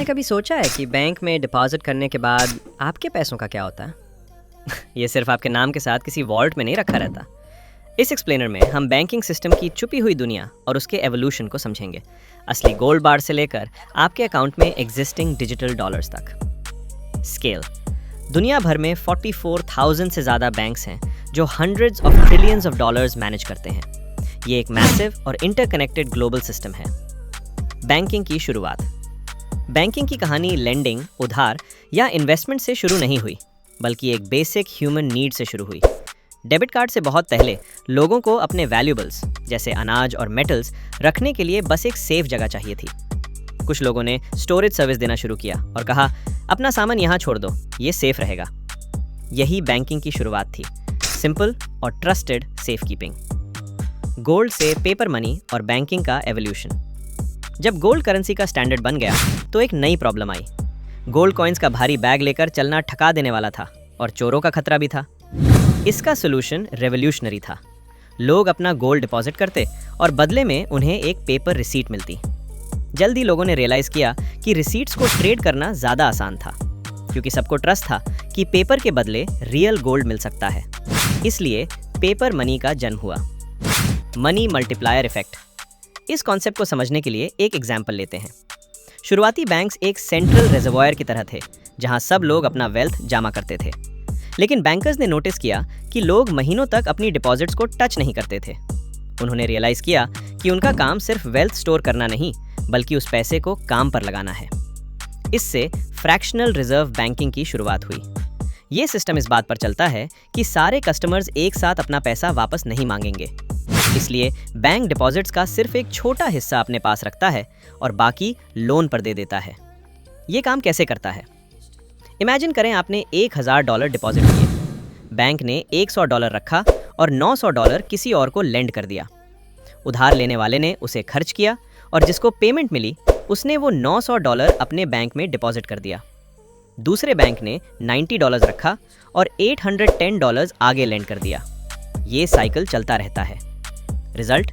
आपने कभी सोचा है कि बैंक में डिपॉजिट करने के बाद आपके पैसों का क्या होता है? ये सिर्फ आपके नाम के साथ किसी वॉल्ट में नहीं रखा रहता। इस एक्सप्लेनर में हम बैंकिंग सिस्टम की छुपी हुई दुनिया और उसके एवोल्यूशन को समझेंगे, असली गोल्ड बार से लेकर आपके अकाउंट में एग्जिस्टिंग डिजिटल डॉलर्स तक। स्केल: दुनिया भर में 44,000 से ज़्यादा बैंक्स हैं जो hundreds of trillions of dollars manage करते हैं। ये एक मैसिव और इंटरकनेक्टेड ग्लोबल सिस्टम है। बैंकिंग की शुरुआत: बैंकिंग की कहानी लेंडिंग, उधार या इन्वेस्टमेंट से शुरू नहीं हुई, बल्कि एक बेसिक ह्यूमन नीड से शुरू हुई। डेबिट कार्ड से बहुत पहले लोगों को अपने वैल्यूबल्स जैसे अनाज और मेटल्स रखने के लिए बस एक सेफ जगह चाहिए थी। कुछ लोगों ने स्टोरेज सर्विस देना शुरू किया और कहा, अपना सामान यहाँ छोड़ दो, ये सेफ रहेगा। यही बैंकिंग की शुरुआत थी, सिंपल और ट्रस्टेड सेफ कीपिंग। गोल्ड से पेपर मनी और बैंकिंग का एवोल्यूशन। जब गोल्ड करेंसी का स्टैंडर्ड बन गया तो एक नई प्रॉब्लम आई। गोल्ड कॉइन्स का भारी बैग लेकर चलना ठका देने वाला था और चोरों का खतरा भी था। इसका सोल्यूशन रेवोल्यूशनरी था। लोग अपना गोल्ड डिपॉजिट करते और बदले में उन्हें एक पेपर रिसीट मिलती। जल्दी लोगों ने रियलाइज किया कि रिसीट्स को ट्रेड करना ज़्यादा आसान था, क्योंकि सबको ट्रस्ट था कि पेपर के बदले रियल गोल्ड मिल सकता है। इसलिए पेपर मनी का जन्म हुआ। Money multiplier effect. इस कॉन्सेप्ट को समझने के लिए एक एग्जाम्पल लेते हैं। शुरुआती बैंक्स एक सेंट्रल रिजर्वॉयर की तरह थे, जहां सब लोग अपना वेल्थ जमा करते थे। लेकिन बैंकर्स ने नोटिस किया कि लोग महीनों तक अपनी डिपॉजिट्स को टच नहीं करते थे। उन्होंने रियलाइज किया कि उनका काम सिर्फ वेल्थ स्टोर करना नहीं, बल्कि उस पैसे को काम पर लगाना है। इससे फ्रैक्शनल रिजर्व बैंकिंग की शुरुआत हुई। ये सिस्टम इस बात पर चलता है कि सारे कस्टमर्स एक साथ अपना पैसा वापस नहीं मांगेंगे। इसलिए बैंक डिपॉजिट्स का सिर्फ एक छोटा हिस्सा अपने पास रखता है और बाकी लोन पर दे देता है। ये काम कैसे करता है? इमेजिन करें आपने $1,000 डिपॉजिट किए। बैंक ने $100 रखा और $900 किसी और को लेंड कर दिया। उधार लेने वाले ने उसे खर्च किया और जिसको पेमेंट मिली उसने वो $900 अपने बैंक में डिपॉजिट कर दिया। दूसरे बैंक ने $90 रखा और $810 आगे लेंड कर दिया। ये साइकिल चलता रहता है। रिजल्ट: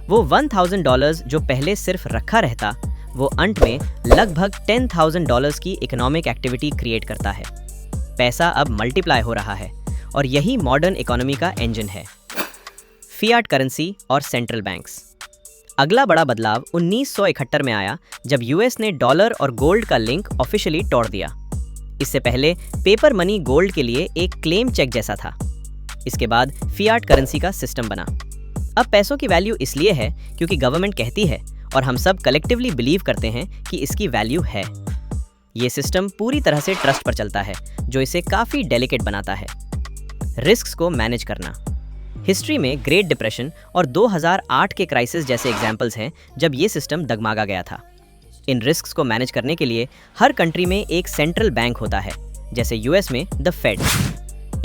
वो $1,000 जो पहले सिर्फ रखा रहता, वो अंत में लगभग $10,000 की इकोनॉमिक एक्टिविटी क्रिएट करता है। पैसा अब मल्टीप्लाई हो रहा है और यही मॉडर्न इकोनॉमी का इंजन है। फियाट करेंसी और सेंट्रल बैंक्स। अगला बड़ा बदलाव 1971 में आया, जब यूएस ने डॉलर और गोल्ड का लिंक ऑफिशियली तोड़ दिया। इससे पहले पेपर मनी गोल्ड के लिए एक क्लेम चेक जैसा था। इसके बाद फियाट करेंसी का सिस्टम बना। अब पैसों की वैल्यू इसलिए है क्योंकि गवर्नमेंट कहती है और हम सब कलेक्टिवली बिलीव करते हैं कि इसकी वैल्यू है। ये सिस्टम पूरी तरह से ट्रस्ट पर चलता है, जो इसे काफ़ी डेलिकेट बनाता है। रिस्क्स को मैनेज करना। हिस्ट्री में ग्रेट डिप्रेशन और 2008 के क्राइसिस जैसे एग्जाम्पल्स हैं जब ये सिस्टम डगमगा गया था। इन रिस्क्स को मैनेज करने के लिए हर कंट्री में एक सेंट्रल बैंक होता है, जैसे यूएस में द फेड।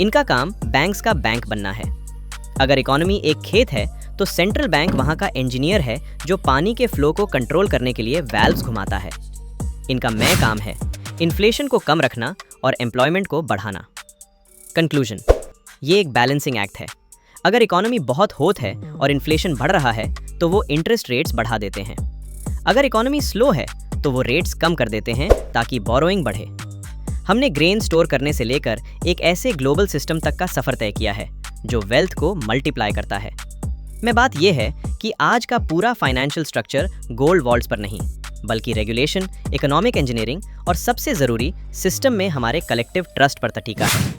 इनका काम बैंक्स का बैंक बनना है। अगर इकोनॉमी एक खेत है तो सेंट्रल बैंक वहाँ का इंजीनियर है जो पानी के फ्लो को कंट्रोल करने के लिए वाल्व्स घुमाता है। इनका मेन काम है इन्फ्लेशन को कम रखना और एम्प्लॉयमेंट को बढ़ाना। कंक्लूजन: ये एक बैलेंसिंग एक्ट है। अगर इकोनॉमी बहुत होत है और इन्फ्लेशन बढ़ रहा है तो वो इंटरेस्ट रेट्स बढ़ा देते हैं। अगर इकोनॉमी स्लो है तो वो रेट्स कम कर देते हैं ताकि बोरोइंग बढ़े। हमने ग्रेन स्टोर करने से लेकर एक ऐसे ग्लोबल सिस्टम तक का सफ़र तय किया है जो वेल्थ को मल्टीप्लाई करता है। मैं बात यह है कि आज का पूरा फाइनेंशियल स्ट्रक्चर गोल्ड वॉल्ट्स पर नहीं, बल्कि रेगुलेशन, इकोनॉमिक इंजीनियरिंग और सबसे ज़रूरी सिस्टम में हमारे कलेक्टिव ट्रस्ट पर टिका है।